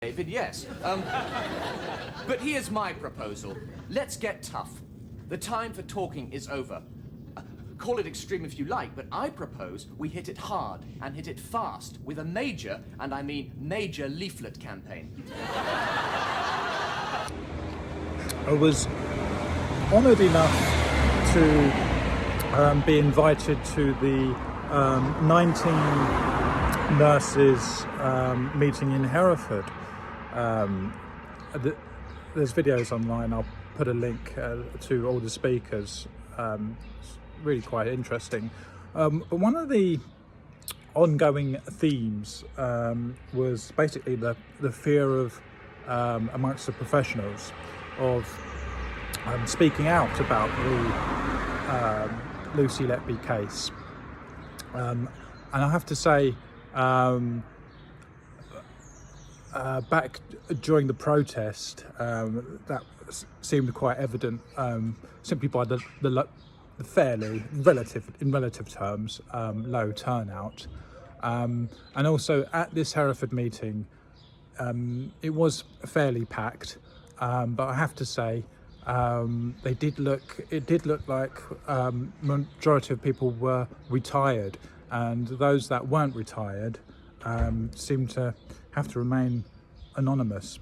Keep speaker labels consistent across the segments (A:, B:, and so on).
A: David, yes. But here's my proposal. Let's get tough. The time for talking is over. Call it extreme if you like, but I propose we hit it hard and hit it fast with a major, and I mean major, leaflet campaign.
B: I was honoured enough to be invited to the 19 nurses meeting in Hereford. There's videos online. I'll put a link to all the speakers. It's really quite interesting. But one of the ongoing themes was basically the fear of amongst the professionals of speaking out about the Lucy Letby case. And I have to say, back during the protest, that seemed quite evident, simply by the fairly, in relative terms, low turnout. And also at this Hereford meeting, it was fairly packed, but I have to say, it did look like majority of people were retired, and those that weren't retired seemed to have to remain anonymous.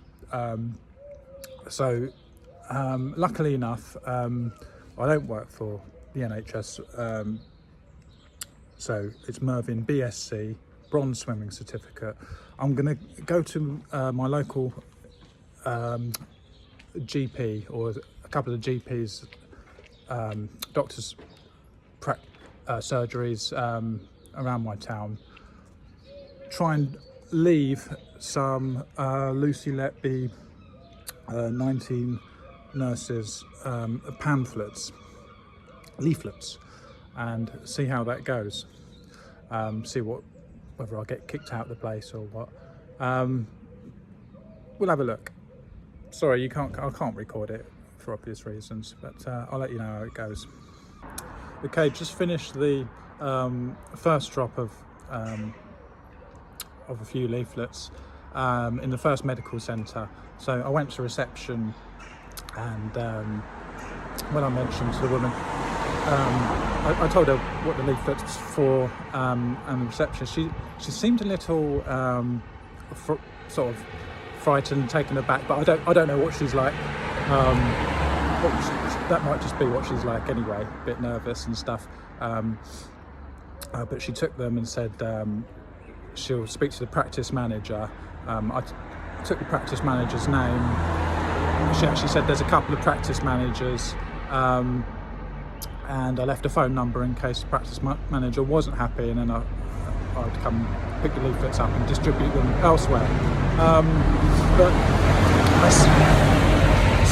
B: So luckily enough, I don't work for the NHS, so it's Mervyn BSc, bronze swimming certificate. I'm going to go to my local GP, or a couple of GPs, doctors' surgeries around my town, try and leave some Lucy Letby 19 nurses pamphlets, leaflets, and see how that goes. See whether I'll get kicked out of the place or what. We'll have a look. Sorry, I can't record it for obvious reasons, but I'll let you know how it goes. Okay, just finished the first drop of a few leaflets in the first medical centre. So I went to reception, and when I mentioned to the woman, I told her what the leaflet was for, and the receptionist, she seemed a little sort of frightened, taken aback, but I don't know what she's like. That might just be what she's like anyway, a bit nervous and stuff. But she took them and said she'll speak to the practice manager. I took the practice manager's name. She actually said there's a couple of practice managers, and I left a phone number in case the practice manager wasn't happy, and then I'd come pick the leaflets up and distribute them elsewhere. But that's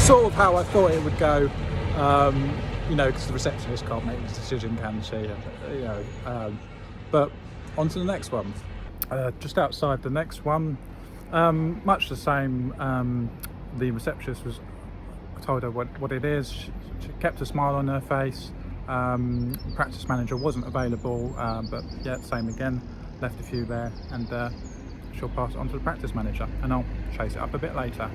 B: sort of how I thought it would go, because the receptionist can't make this decision, can she? But on to the next one. Just outside the next one, much the same. The receptionist I told her what it is. She kept a smile on her face. Practice manager wasn't available, but yeah, same again. Left a few there, and she'll pass it on to the practice manager, and I'll chase it up a bit later.